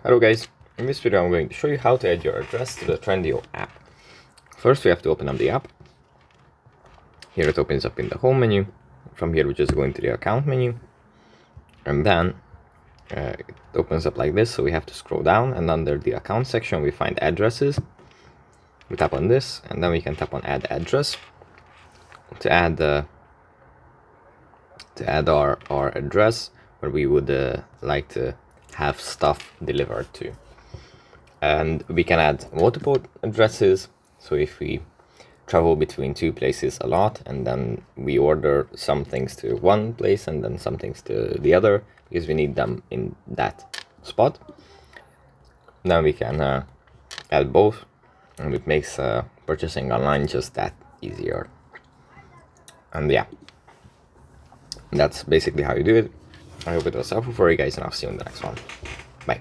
Hello guys, in this video I'm going to show you how to add your address to the Trendyol app. First we have to open up the app. Here it opens up in the home menu. From here we just go into the account menu. And then it opens up like this, so we have to scroll down, and under the account section we find addresses. We tap on this and then we can tap on add address to add our address where we would like to have stuff delivered to. And we can add multiple addresses, so if we travel between two places a lot and then we order some things to one place and then some things to the other because we need them in that spot, then we can add both, and it makes purchasing online just that easier. And yeah, that's basically how you do it. I hope it was helpful for you guys, and I'll see you in the next one. Bye.